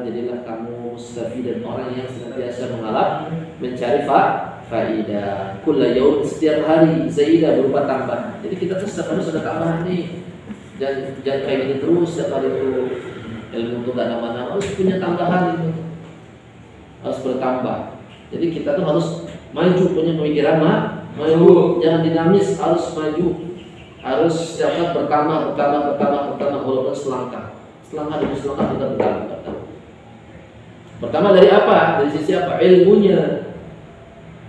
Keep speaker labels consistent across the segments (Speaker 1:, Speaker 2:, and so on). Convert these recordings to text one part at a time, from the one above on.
Speaker 1: jadilah kamu mustafid dan orang yang senantiasa mengalap mencari faidah. Kulla yaum, setiap hari, zaidah berupa tambahan. Jadi kita tuh setiap hari sudah tambahan nih. Dan jangan kayak gini terus setiap hari itu. Ilmu itu gak nama-nama, harus punya tambahan itu. Harus bertambah. Jadi kita tuh harus maju, punya pemikiran maju, jangan dinamis, harus maju. Harus setiap saat bertambah walaupun selangkah demi selangkah kita bertambah. Pertama dari apa? Dari sisi apa? Ilmunya.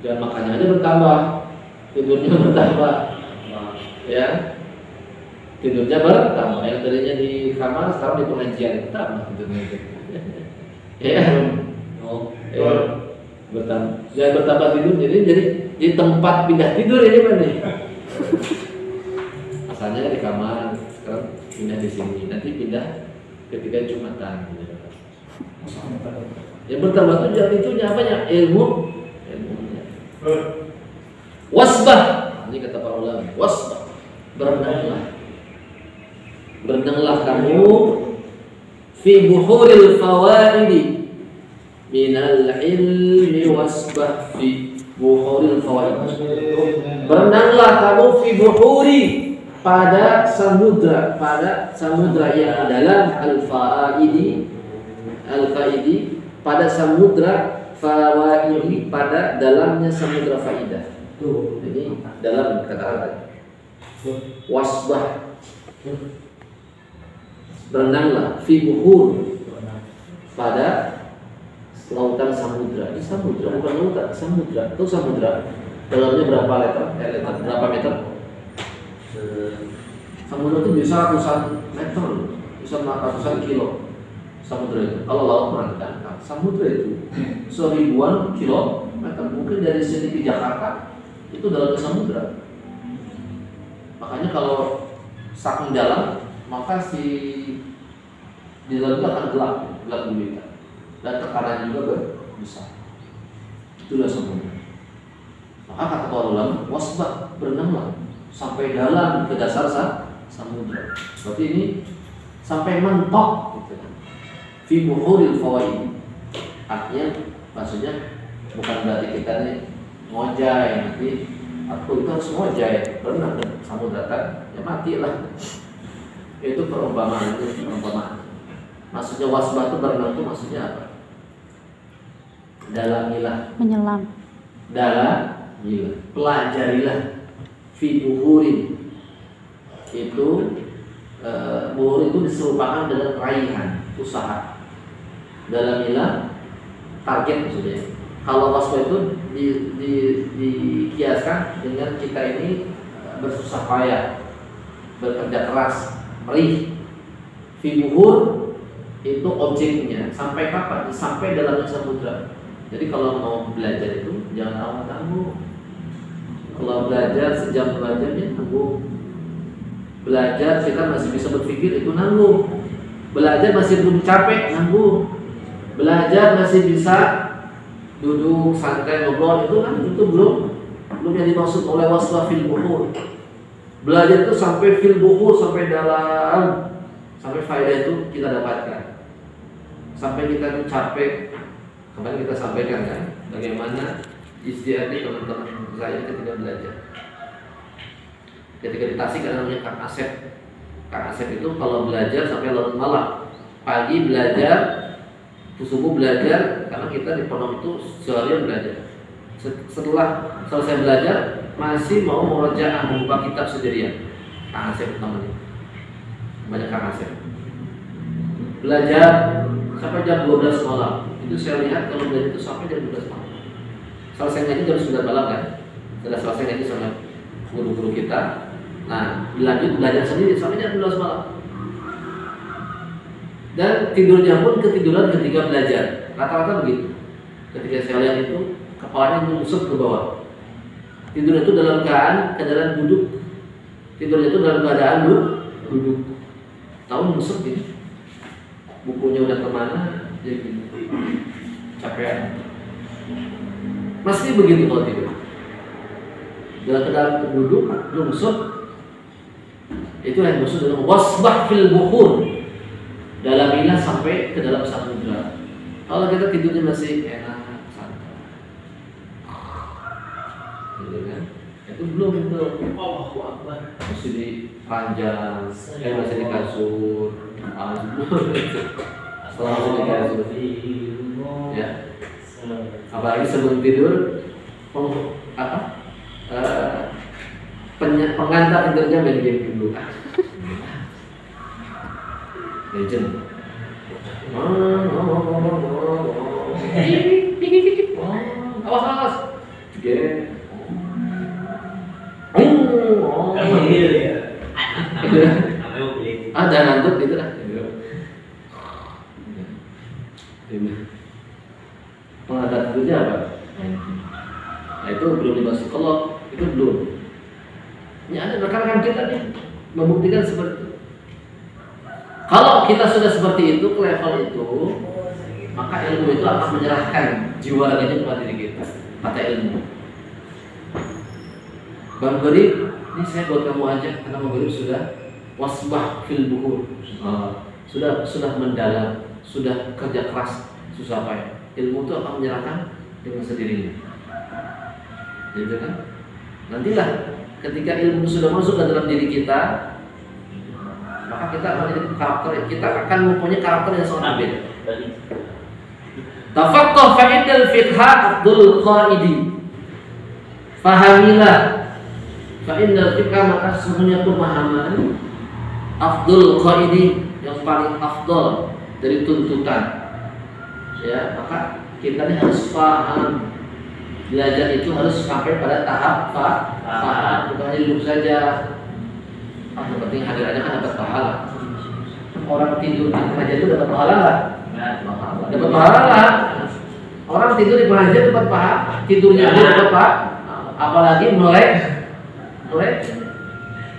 Speaker 1: Jangan makannya aja bertambah, tidurnya bertambah, ya. Tidurnya bertambah. Yang tadinya di kamar sekarang di pengajian bertambah tidurnya. Ya. Bertambah. Jangan bertambah tidur. Jadi di tempat pindah tidur ini mana? Asalnya di kamar, sekarang pindah di sini. Nanti pindah ketika Jumatan. Yang bertambah itu jangan itunya apanya? Ilmunya. Wasbah. Ini kata para ulama. Wasbah. Berenanglah kamu fi buhuril fawaidi minal ilmi wasbah fi buhuril fawaid. Berenanglah kamu fi buhuri, pada samudra yang dalam al-faidi, pada samudra fawaidi, pada dalamnya samudra faidah. Jadi dalam kata-kata wasbah, berenanglah fi buhur, pada lautan samudra. Ini samudra bukan lautan, samudra. Itu samudra dalamnya berapa berapa meter? Samudra itu bisa ratusan meter, bisa ratusan kilo. Samudra itu, kalau laut mengatakan samudra itu seribuan kilometer, mungkin dari sini ke Jakarta itu dalam samudra. Makanya kalau saking dalam, maka di dalam itu akan gelap gulita, dan tekanan juga besar. Itulah samudra. Maka kata para ulama, wasbah, berenanglah sampai dalam ke dasar samudra. Berarti ini sampai mentok gitu kan. Fi buhuril fawaid. Artinya maksudnya bukan berarti kita nih ngojay nanti aku itu harus ngojay berenang ke samudra kan ya matilah. Itu perumpamaan. Maksudnya wasbah itu berenang itu maksudnya apa? Dalamilah.
Speaker 2: Menyelam.
Speaker 1: Dalamilah. Pelajarilah. Fi buhurin, itu buhur itu diserupakan dengan raihan, usaha. Dalamilah, target maksudnya. Kalau wasbah itu dikiaskan dengan kita ini bersusah payah, bekerja keras, merih. Fi buhur itu objeknya. Sampai kapan? Sampai dalamnya samudra. Jadi kalau mau belajar itu jangan tanggung. Kalau belajar sejam belajarnya nanggung. Belajar kita masih bisa berpikir itu nanggung. Belajar masih belum capek nanggung. Belajar masih bisa duduk santai ngobrol itu belum yang dimaksud oleh wasbah fil buhur. Belajar itu sampai fil buhur, sampai dalam, sampai faedah itu kita dapatkan. Sampai kita itu capek. Kemarin kita sampaikan kan bagaimana istiadat teman-teman saya ketika belajar. Ketika di Tasik ada namanya Kang Asep. Kang Asep itu kalau belajar sampai larut malam. Pagi belajar, subuh belajar, karena kita di pondok itu seharian belajar. Setelah selesai belajar masih mau murojaah, membuka kitab sendirian. Kang Asep namanya. Banyak Kang Asep. Belajar sampai jam 12 malam. Itu saya lihat kalau belajar itu sampai jam 12 malam. Selesai ngaji jam 9 malam kan. Sudah selesai ngaji sama guru-guru kita. Nah, dilanjut belajar sendiri sampai jam 12 malam. Dan tidurnya pun ketiduran ketika belajar. Rata-rata begitu. Ketika saya lihat itu, kepalanya menusuk ke bawah. Tidur itu dalam keadaan duduk. Tidurnya itu dalam keadaan duduk. Tahu menusuk gitu. Bukunya udah kemana, jadi capek. Masih begitu kalau tidur. Dalam keadaan duduk, lungsut. Itu yang maksud dengan wasbah fil buhur. dalamilah sampai ke dalam samudra. Kalau kita tidurnya masih enak, santai, gitu kan? Itu belum itu.
Speaker 2: Allahu Akbar.
Speaker 1: Masih di ranjang, masih di kasur, belum itu. Setelah masih di kasur, ya. Apalagi sebelum tidur, pengantar tidurnya main game dulu. Legend. Awas. Game. Ada ngantuk gitu lah. Pengantar tidurnya apa? Nah itu belum dibawa psikolog, itu belum. Ini ada rekan-rekan kita nih membuktikan seperti itu. Kalau kita sudah seperti itu ke level itu, maka ilmu itu akan menyerahkan jiwa raganya kepada diri kita. Kata ilmu. Bang Gharib, ini saya buat kamu aja karena Bang Gharib sudah wasbah fil buhur, sudah mendalam, sudah kerja keras, susah payah. Ilmu itu akan menyerahkan dengan sendirinya. Gitu kan? Nantilah ketika ilmu sudah masuk ke dalam diri kita, maka kita akan jadi karakter, kita akan mempunyai karakter yang sangat berbeda. Tafaqqah fa'idal fiqha Abdul Qaidi. Fahamilah fa'idal fiqha, maka sesungguhnya pemahaman Abdul Qaidi yang paling afdal dari tuntutan. Ya, maka kita ini harus paham. Belajar itu harus sampai pada tahap paham, bukan hanya duduk saja. Yang penting hadir aja kan dapat pahala. Orang tidur di pengajian itu dapat pahala nggak? Dapat pahala lah. Orang tidur di pengajian dapat pahala, tidurnya dia dapat pahala. Apalagi mulai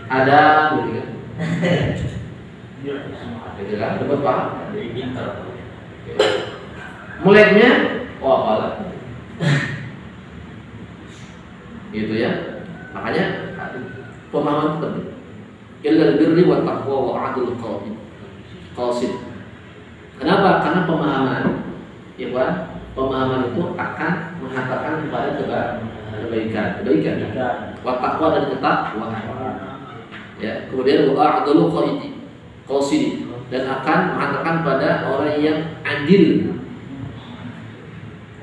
Speaker 1: ada gitu kan? Gitu kan? Dapat pahala. Mulainya, wah pahala. Gitu ya. Makanya pemahaman itu penting. Illal birri wa taqwa wa adul qasid. Kenapa? Karena pemahaman, ya kan? Pemahaman itu akan menghantarkan kepada kebaikan. Wa taqwa dan ketakwaan. Ya, kemudian wa adul qasid dan akan menghantarkan pada orang yang adil.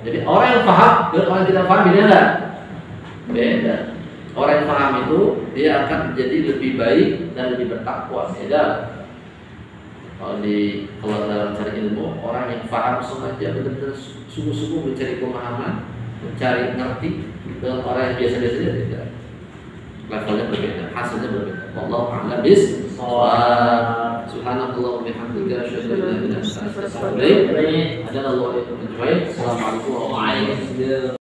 Speaker 1: Jadi orang yang paham dan orang yang tidak paham beda enggak? Beda. Orang yang paham itu dia akan menjadi lebih baik dan lebih bertakwa. Beda. Kalau dalam cari ilmu, orang yang paham sengaja benar-benar sungguh-sungguh mencari pemahaman, mencari ngerti, dengan orang yang biasa-biasa saja tidak. Levelnya berbeda, hasilnya berbeda. Wallahu a'lam bishawab. Subhanallah wa bihamdika asyhadu an la ilaha illa anta astaghfiruka wa atubu ilaik. Assalamualaikum warahmatullahi wabarakatuh.